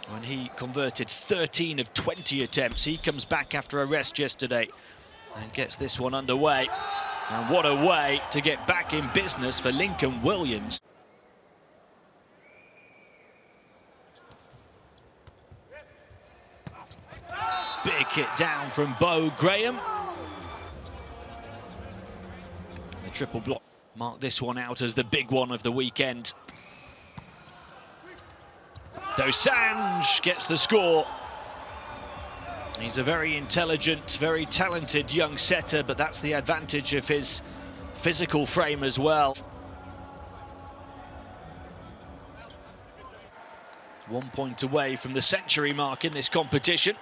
when he converted 13 of 20 attempts. He comes back after a rest yesterday and gets this one underway. And what a way to get back in business for Lincoln Williams. Big hit down from Bo Graham. The triple block. Mark this one out as the big one of the weekend. Dosanjh gets the score. He's a very intelligent, very talented young setter, but that's the advantage of his physical frame as well. 1 point away from the century mark in this competition.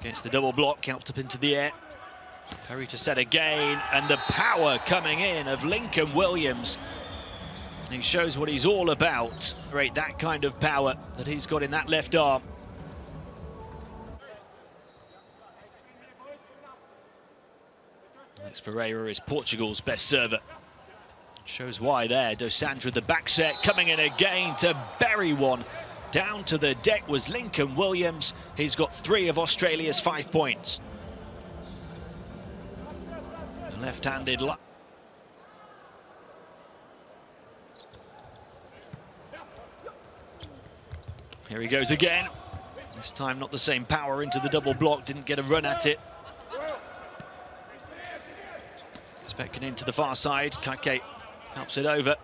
Against the double block, out up into the air. Perry to set again, and the power coming in of Lincoln Williams. He shows what he's all about. Right, that kind of power that he's got in that left arm. Alexandre Ferreira is Portugal's best server. Shows why there. Dosanjh with the back set, coming in again to bury one. Down to the deck was Lincoln Williams. He's got 3 of Australia's 5 points. The left-handed. Here he goes again. This time not the same power into the double block, didn't get a run at it. Sveckin into the far side, Kaike helps it over.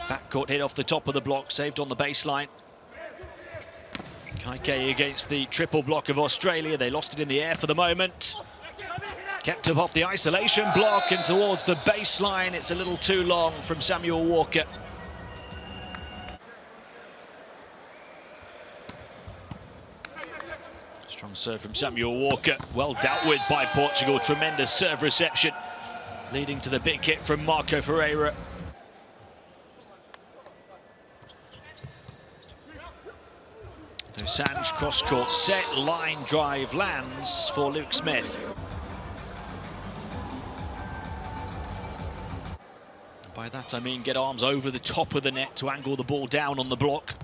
Backcourt hit off the top of the block, saved on the baseline. Kaike against the triple block of Australia. They lost it in the air for the moment. Kept up off the isolation block and towards the baseline. It's a little too long from Samuel Walker. Strong serve from Samuel Walker. Well dealt with by Portugal. Tremendous serve reception, leading to the big hit from Marco Ferreira. Dosanjh cross-court set, line drive lands for Luke Smith. By that I mean get arms over the top of the net to angle the ball down on the block.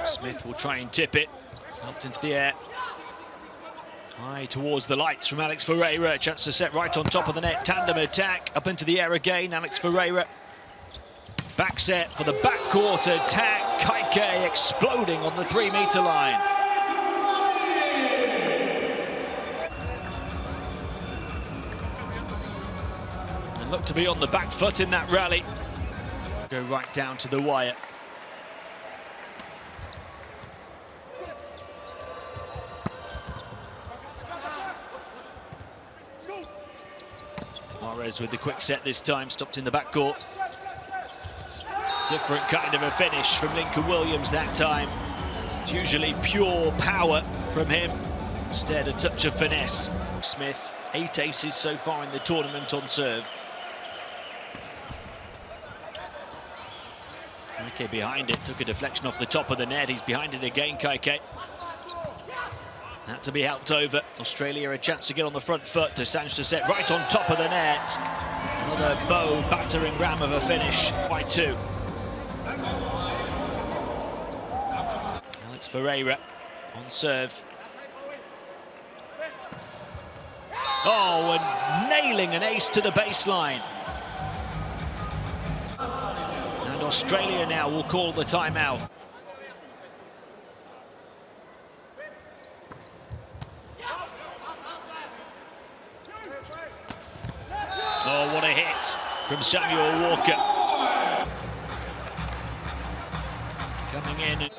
Smith will try and tip it, helped into the air. High towards the lights from Alex Ferreira, chance to set right on top of the net, tandem attack, up into the air again, Alex Ferreira. Back set for the backcourt attack, Kaike exploding on the 3-meter line. And look to be on the back foot in that rally. Go right down to the wire. Tavares with the quick set this time, stopped in the backcourt. Different kind of a finish from Lincoln Williams that time. It's usually pure power from him. Instead, a touch of finesse. Smith, 8 aces so far in the tournament on serve. Kaike behind it, took a deflection off the top of the net. He's behind it again, Kaike. Had to be helped over. Australia a chance to get on the front foot. Dosanjh to set right on top of the net. Another bow battering ram of a finish by 2. Alex Ferreira on serve. Oh, and nailing an ace to the baseline. And Australia now will call the timeout. Oh, what a hit from Samuel Walker. Coming in.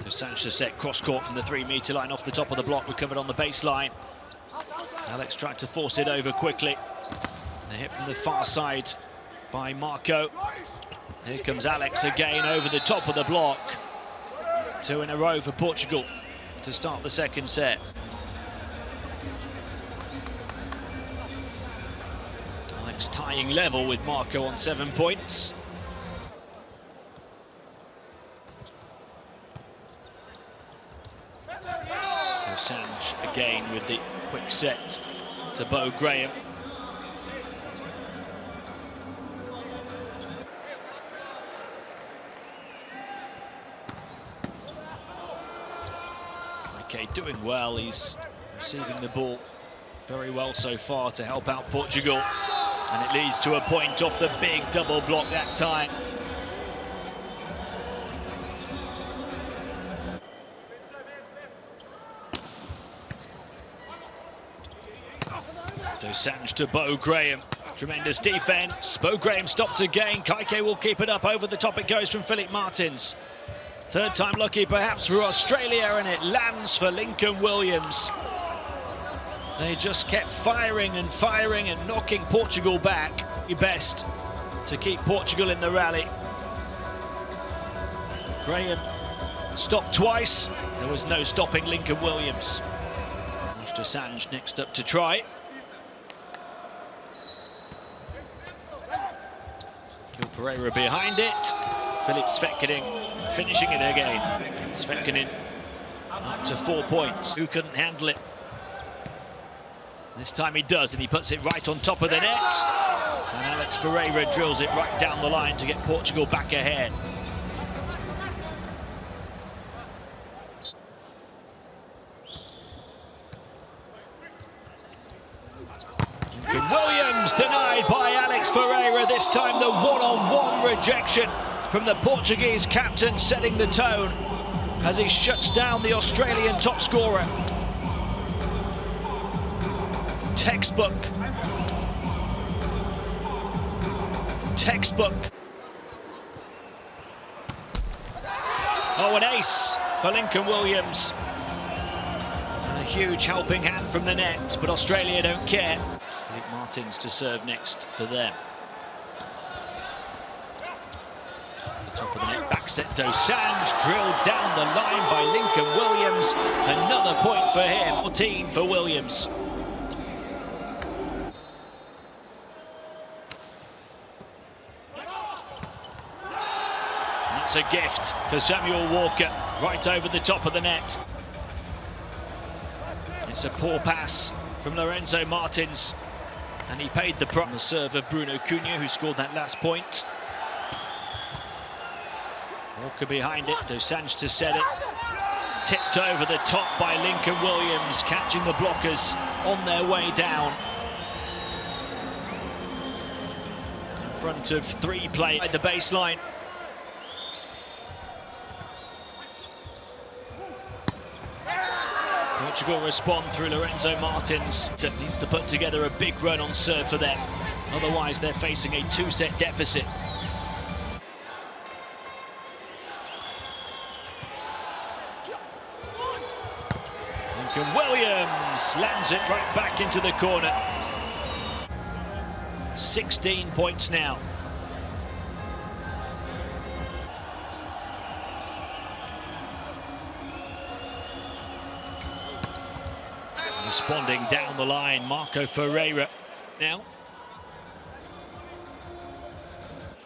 Dosanjh to set cross-court from the 3-meter line off the top of the block, recovered on the baseline. Alex tried to force it over quickly. A hit from the far side by Marco. Here comes Alex again over the top of the block. 2 in a row for Portugal to start the second set. Alex It's tying level with Marco on 7 points. So Sanj again with the quick set to Bo Graham. Okay, doing well. He's receiving the ball very well so far to help out Portugal. And it leads to a point off the big double block that time. Dosanjh to Bo Graham. Tremendous defense. Bo Graham stopped again. Kaike will keep it up. Over the top it goes from Philip Martins. Third time lucky perhaps for Australia, and it lands for Lincoln Williams. They just kept firing and knocking Portugal back. Best to keep Portugal in the rally. Graham stopped twice. There was no stopping Lincoln Williams. Dosanjh next up to try. Ferreira behind it. Philip Svekkinen finishing it again. Svekkinen up to 4 points. Who couldn't handle it? This time he does, and he puts it right on top of the net. And Alex Ferreira drills it right down the line to get Portugal back ahead. Williams denied by Alex Ferreira. This time the one-on-one rejection from the Portuguese captain, setting the tone as he shuts down the Australian top scorer. Textbook. Oh, an ace for Lincoln Williams. And a huge helping hand from the net, but Australia don't care. Philip Martins to serve next for them. The top of the net, back set Dosanjh, drilled down the line by Lincoln Williams. Another point for him, 14 for Williams. That's a gift for Samuel Walker, right over the top of the net. It's a poor pass from Lorenzo Martins, and he paid the price. The serve of Bruno Cunha, who scored that last point. Walker behind it, Dosanjh to set it. Tipped over the top by Lincoln Williams, catching the blockers on their way down. In front of 3 players at the baseline. Portugal respond through Lorenzo Martins. It needs to put together a big run on serve for them. Otherwise, they're facing a 2-set deficit. Lincoln Williams lands it right back into the corner. 16 points now. Responding down the line, Marco Ferreira now.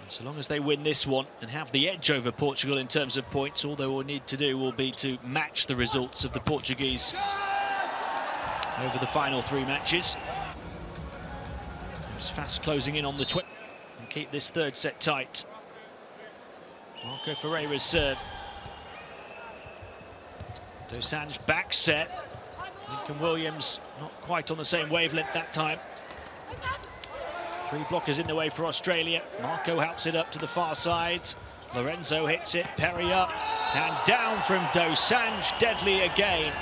And so long as they win this one and have the edge over Portugal in terms of points, all they will need to do will be to match the results of the Portuguese over the final 3 matches. It's fast closing in on the twin and keep this 3rd set tight. Marco Ferreira's serve. Dosanjh back set. Lincoln Williams not quite on the same wavelength that time. 3 blockers in the way for Australia. Marco helps it up to the far side. Lorenzo hits it, Perry up, and down from Dosanjh, deadly again.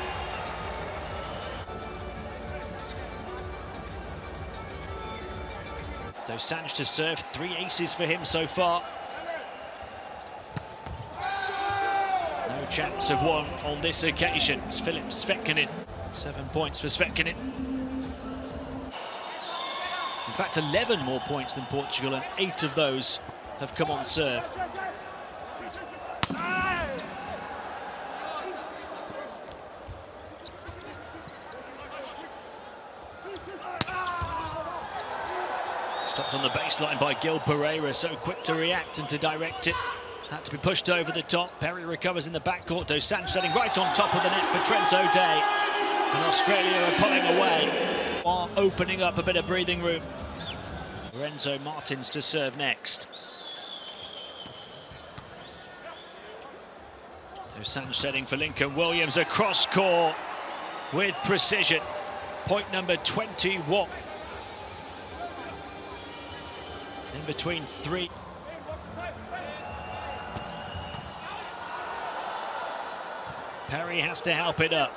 Dosanjh to serve, 3 aces for him so far. No chance of one on this occasion. It's Philip Svekkinen. 7 points for Svekkinen. In fact, 11 more points than Portugal, and 8 of those have come on serve. Stopped on the baseline by Gil Pereira, so quick to react and to direct it. Had to be pushed over the top. Perry recovers in the backcourt. Dos Santos setting right on top of the net for Trent O'Day. And Australia are pulling away, while opening up a bit of breathing room. Lorenzo Martins to serve next. Dos Santos setting for Lincoln Williams across court with precision. Point number 21. In between three. Perry has to help it up.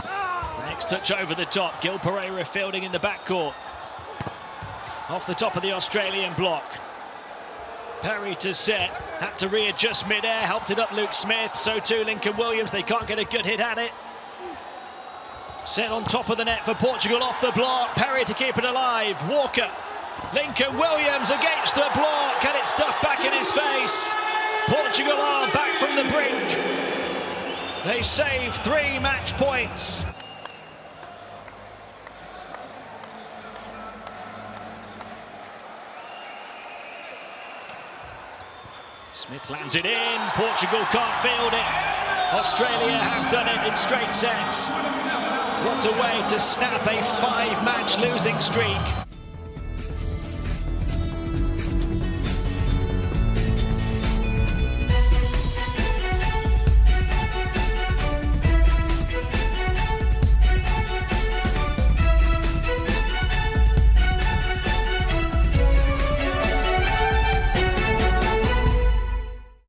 The next touch over the top. Gil Pereira fielding in the backcourt. Off the top of the Australian block. Perry to set. Had to readjust mid-air. Helped it up Luke Smith. So too Lincoln Williams. They can't get a good hit at it. Set on top of the net for Portugal off the block. Perry to keep it alive. Walker. Lincoln Williams against the block. And it's stuffed back in his face. Portugal are back from the brink. They save 3 match points. Smith lands it in. Portugal can't field it. Australia have done it in straight sets. What a way to snap a 5-match losing streak.